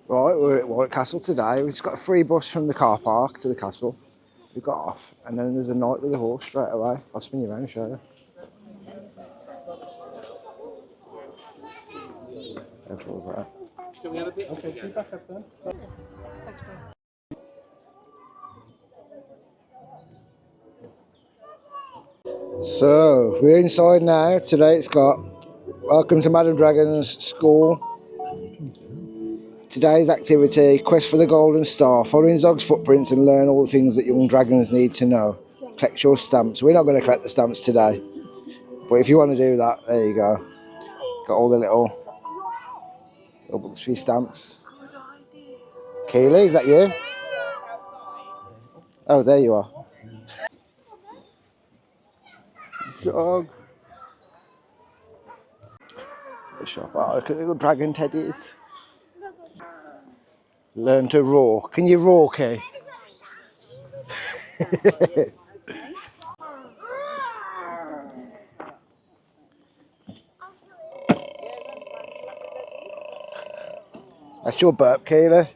Right, we're at Warwick Castle today. We've just got a free bus from the car park to the castle. We got off, and then there's a night with a horse straight away. I'll spin you around and show you. How cool is that? Shall we have a picture together? So, we're inside now. Today it's got Welcome to Madame Dragon's School. Today's activity, Quest for the Golden Star. Follow in Zog's footprints and learn all the things that young dragons need to know. Collect your stamps. We're not going to collect the stamps today. But if you want to do that, there you go. Got all the little books for your stamps. Keely, is that you? Oh, there you are. Zog. Shop. Oh, look at the little dragon teddies. Learn to roar. Can you roar, Kay? That's your burp, Kayla.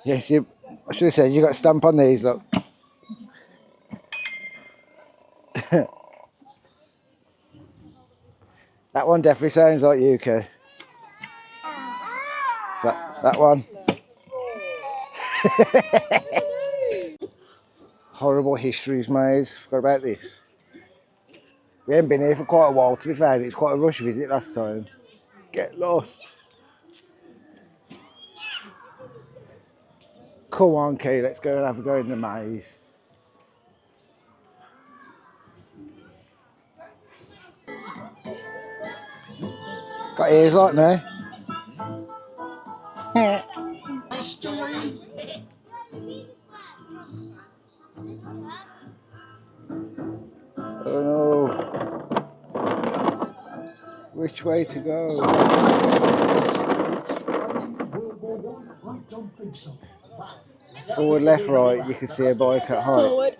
Yes, I should have said you got to stamp on these, look. That one definitely sounds like you, Kay. That one. Horrible histories maze. Forgot about this. We haven't been here for quite a while, to be fair. It's quite a rush visit last time. Get lost. Come on, Kay, let's go and have a go in the maze. Got ears like me. Oh no. Which way to go? Forward, left, right, you can see a bike at height. Forward.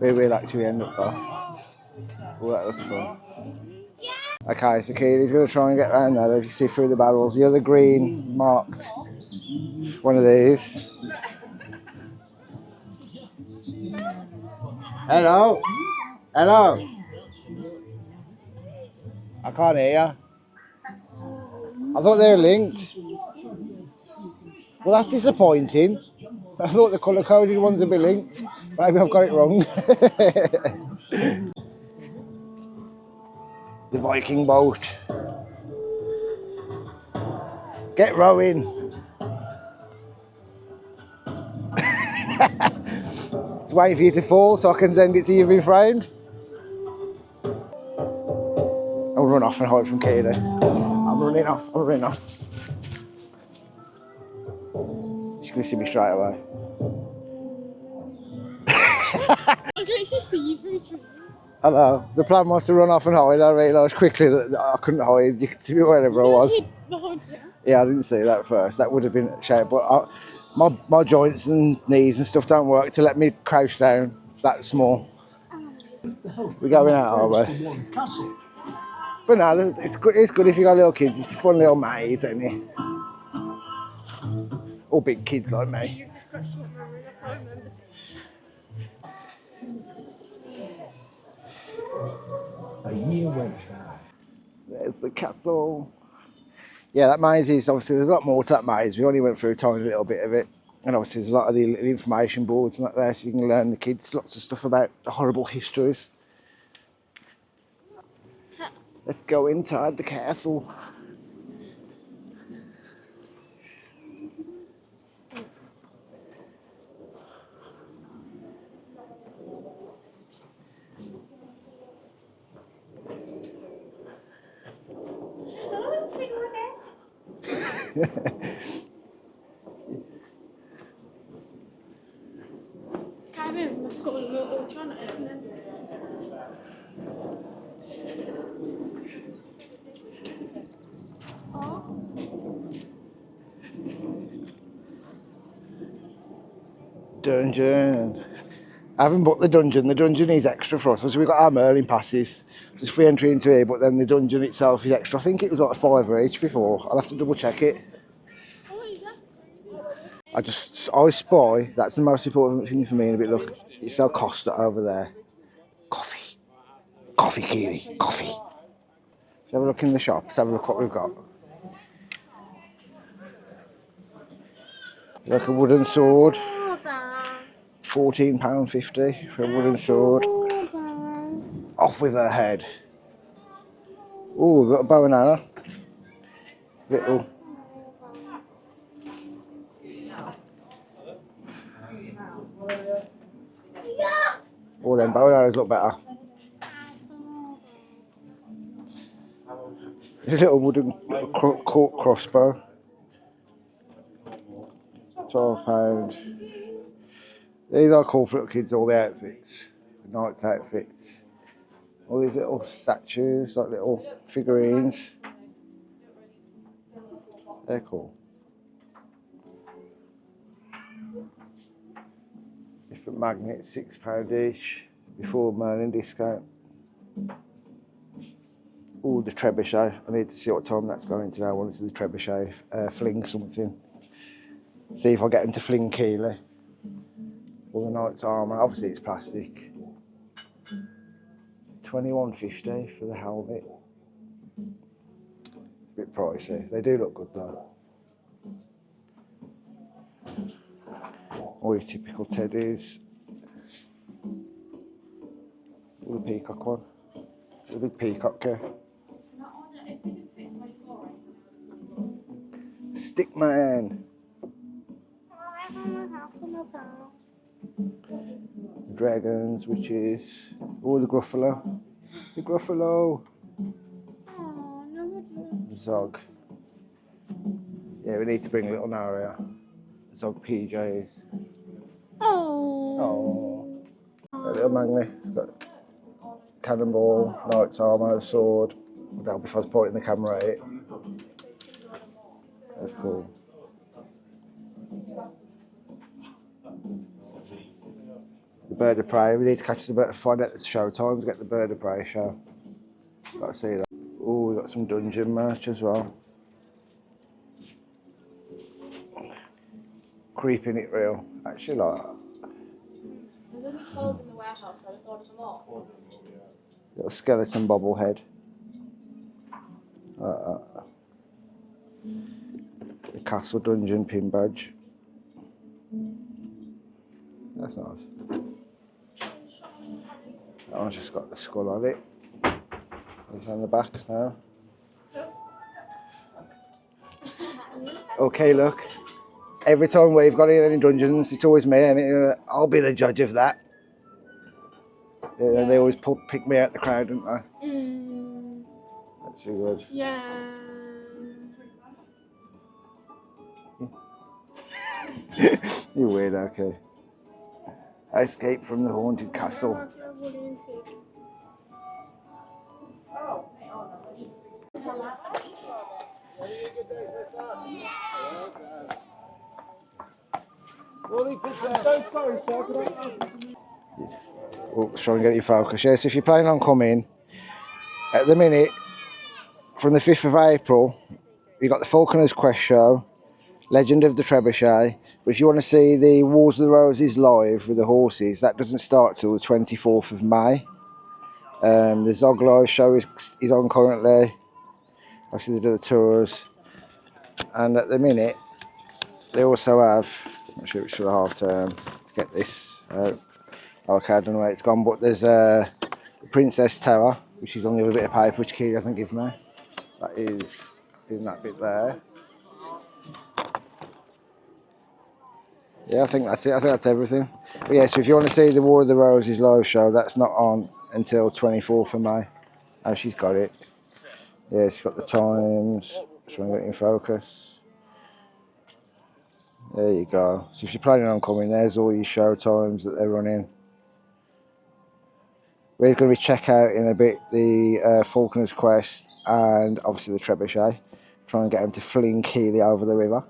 We will actually end up lost. Oh, that looks fun. Okay, so Keely's going to try and get around there. If you see through the barrels, the other green marked one of these. Hello? Hello? I can't hear you. I thought they were linked. Well, that's disappointing. I thought the colour-coded ones would be linked. Maybe I've got it wrong. The Viking boat. Get rowing. It's waiting for you to fall so I can send it to you being framed. I'll run off and hide from Katie. I'm running off. She's going to see me straight away. I can actually see you through trees. Hello. The plan was to run off and hide. I realised quickly that I couldn't hide. You could see me wherever I was. Yeah, I didn't see that at first. That would have been a shame. But my joints and knees and stuff don't work to let me crouch down that small. We're going out, are we? But no, it's good if you got little kids. It's a fun little maze, isn't it? All big kids like me. There's the castle. Yeah, that maze is obviously, there's a lot more to that maze. We only went through a tiny little bit of it. And obviously there's a lot of the information boards and that there, so you can learn the kids lots of stuff about the horrible histories. Let's go inside the castle. Dungeon. I haven't booked the dungeon. The dungeon is extra for us. So we've got our Merlin passes. There's free entry into here, but then the dungeon itself is extra. I think it was like £5 each before. I'll have to double check it. I spy. That's the most important thing for me. And a bit look, you sell Costa over there. Coffee, Kiri, coffee. Let's have a look in the shop. Let's have a look what we've got. Like a wooden sword. £14.50 for a wooden sword. Off with her head. Oh, we've got a bow and arrow. Little. Oh, them bow and arrows look better. A little wooden cork crossbow. £12. These are cool for little kids, all the outfits. The knight's outfits. All these little statues, like little figurines. They're cool. Different magnets, £6 each. Before Merlin discount. Oh, the Trebuchet. I need to see what time that's going today. I want to see the Trebuchet fling something. See if I get him to fling Keeley. Or the knight's armour. Obviously it's plastic. £21.50 for the helmet. A bit pricey. They do look good though. All your typical teddies. All the peacock one. The big peacock here. Stickman. Dragons, witches. Oh, the Gruffalo. The Gruffalo. Zog. Yeah, we need to bring little Naria. Zog PJs. Oh. A little Magni. It's got cannonball, knight's armour, sword. Would help if I was pointing the camera at it. That's cool. The bird of prey. We need to catch the bird. Find out the show times. Get the bird of prey show. Got to see that. Oh, we got some dungeon merch as well. Creeping it real. Actually, like that. There's only 12 in the warehouse, so I just ordered them all. Little skeleton bobblehead. Like that. The castle dungeon pin badge. That's nice. That one's just got the skull on it. It's on the back now. Okay, look. Every time we've got in any dungeons, it's always me, and I'll be the judge of that. Yeah. They always pick me out the crowd, don't they? That's too good. Yeah. You weird, okay. I escaped from the haunted castle. Oh, trying to get you focused. Yes, if you're planning on coming, at the minute, from the 5th of April, you've got the Falcons Quest Show, Legend of the Trebuchet. But if you want to see the Wars of the Roses live with the horses, that doesn't start till the 24th of May. The Zog Live show is on currently. Obviously, they do the tours. And at the minute, they also have, I'm not sure it's for the half term, to get this. Okay, I don't know where it's gone, but there's the Princess Tower, which is on the other bit of paper, which Key hasn't given me. That is in that bit there. Yeah, I think that's it. I think that's everything. But yeah, so if you want to see the War of the Roses live show, that's not on until 24th of May. Oh, she's got it. Yeah, she's got the times. Trying to get it in focus. There you go. So if you're planning on coming, there's all your show times that they're running. We're going to be check out in a bit the Falcons Quest and obviously the Trebuchet. Try and get them to fling Keeley over the river.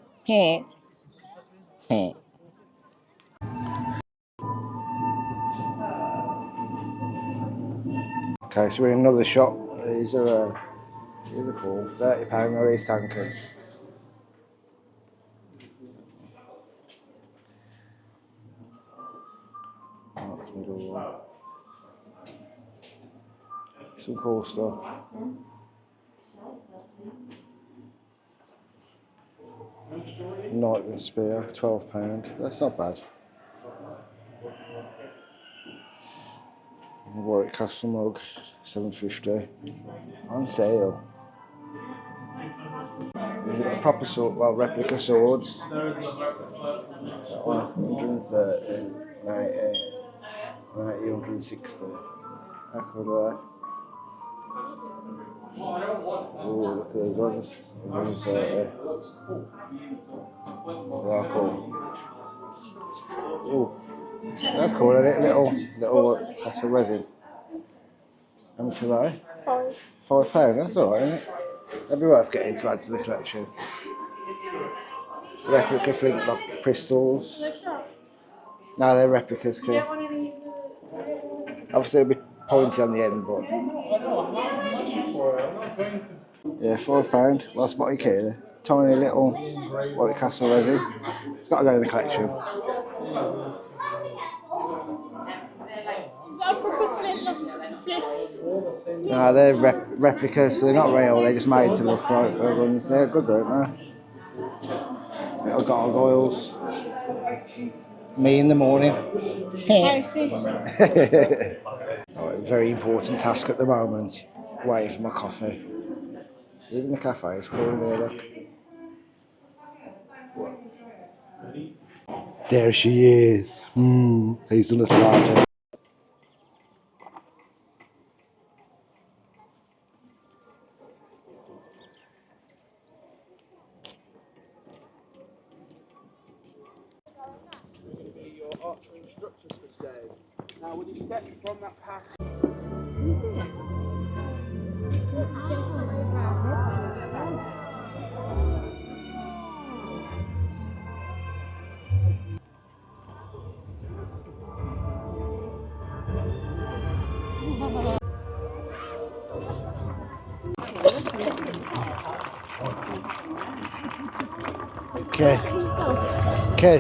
Okay, so we're in another shop. These are cool. £30 are these tankards. Some cool stuff. Knight and spear, £12. That's not bad. Warwick Castle mug, £7.50. On sale. These are proper sword, well, replica swords. That one, 130, 90, 160. How cool are they? Oh, look at these ones. 130. They are cool. Oh, that's cool, isn't it? Little that's a resin. How much are they? £5. That's alright, isn't it? That'd be worth getting to add to the collection. Replica flintlock pistols. No, they're replicas, Keith. Obviously, it'll be pointy on the end, but. Yeah, £5. Well, that's what you care. Tiny little Warwick Castle resin. It's got to go in the collection. No, they're replicas, so they're not real, they're just made to look like real ones. They're good, don't they? Little gargoyles. Me in the morning. I see. Oh, a very important task at the moment. Waiting for my coffee. Even the cafe is cool there, look. There she is. He's a little larger. Your archery instructors for today. Now, when you step from that path. Okay. Okay.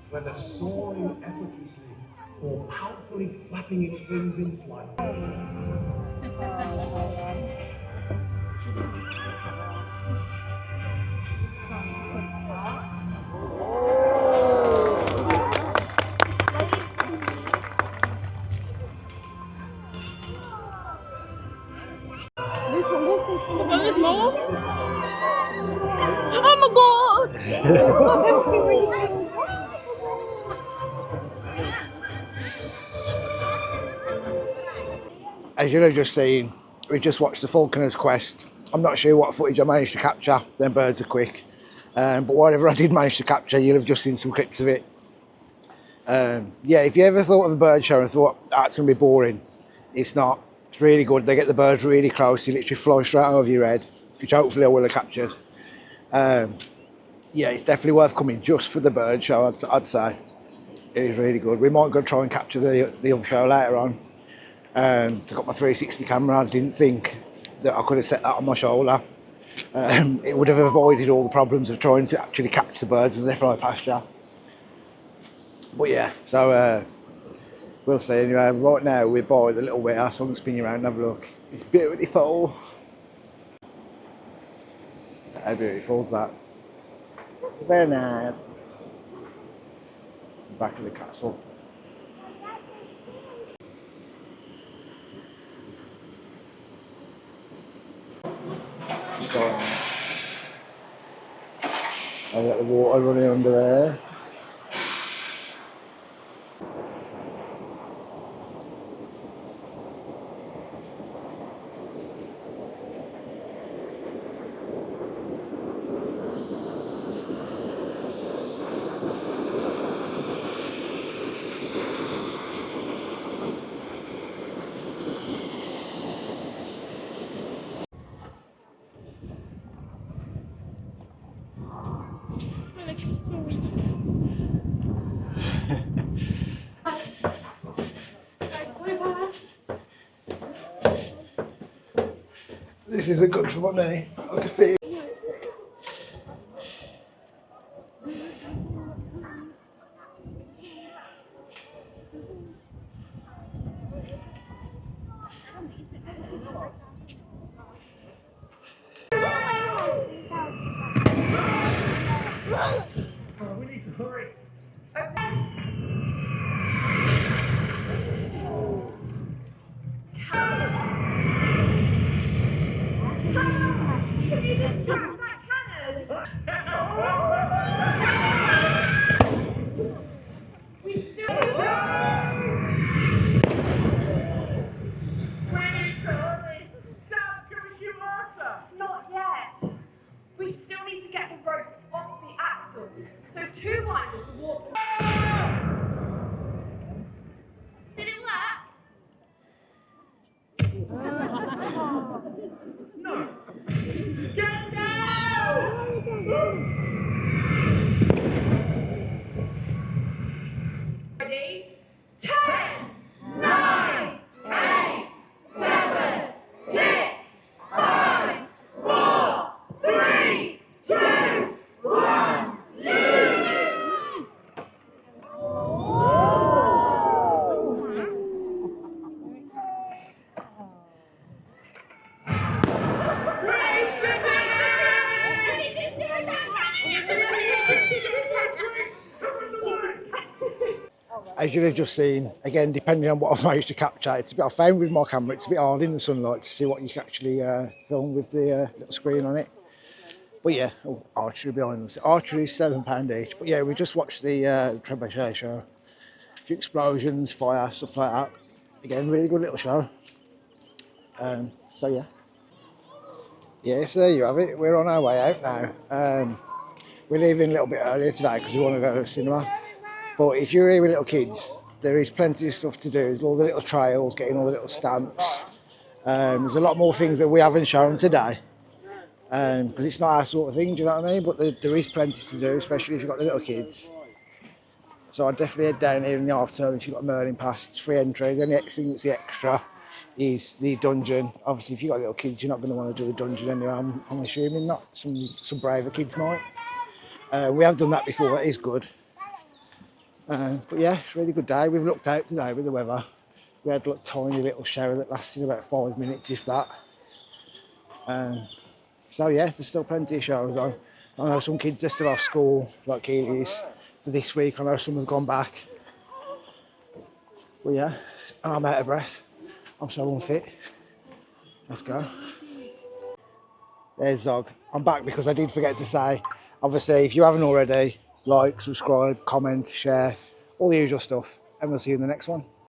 Whether soaring effortlessly or powerfully flapping its wings in flight. There's more? Oh my god! As you'll have just seen, we just watched the Falconers quest. I'm not sure what footage I managed to capture, them birds are quick. But whatever I did manage to capture, you'll have just seen some clips of it. Yeah, if you ever thought of a bird show and thought, it's going to be boring, it's not. It's really good. They get the birds really close, you literally fly straight over your head, which hopefully I will have captured. Yeah, it's definitely worth coming just for the bird show, I'd say. It is really good. We might go try and capture the other show later on. I've got my 360 camera. I didn't think that I could have set that on my shoulder. It would have avoided all the problems of trying to actually catch the birds as they fly past you. But yeah, so we'll see. Anyway, right now we're by the little warehouse. I'm going to spin you around and have a look. It's beautiful. How beautiful is that? Very nice. back of the castle. So, I've got the water running under there. This isn't good for my knee. I can feel it. We need to hurry. Can you just stop that cannon? We still not yet. We still need to get the rope off the axle. So 2 winders will walk. Did it work? No. Get down! Ready? 10, 9, 8, 7, 6, 5, 4, 3, 2, 1. As you've just seen, again, depending on what I've managed to capture, it's a bit, I found with my camera, it's a bit hard in the sunlight to see what you can actually film with the little screen on it. But yeah, archery behind us. Archery is £7 each. But yeah, we just watched the Trebuchet show. A few explosions, fire, stuff like that. Again, really good little show. So yeah. Yeah, so there you have it. We're on our way out now. We're leaving a little bit earlier today because we want to go to the cinema. But if you're here with little kids, there is plenty of stuff to do. There's all the little trails, getting all the little stamps. There's a lot more things that we haven't shown today. Because it's not our sort of thing, do you know what I mean? But there is plenty to do, especially if you've got the little kids. So I'd definitely head down here in the half term if you've got a Merlin pass. It's free entry. The only thing that's the extra is the dungeon. Obviously, if you've got little kids, you're not going to want to do the dungeon anyway. I'm assuming not. Some braver kids might. We have done that before. It is good. But yeah, it's a really good day. We've looked out today with the weather. We had a tiny little shower that lasted about 5 minutes, if that. So yeah, there's still plenty of showers on. I know some kids are still off school, like Keely's, for this week. I know some have gone back. But yeah, I'm out of breath. I'm so unfit. Let's go. There's Zog. I'm back because I did forget to say, obviously, if you haven't already, like, subscribe, comment, share, all the usual stuff. And we'll see you in the next one.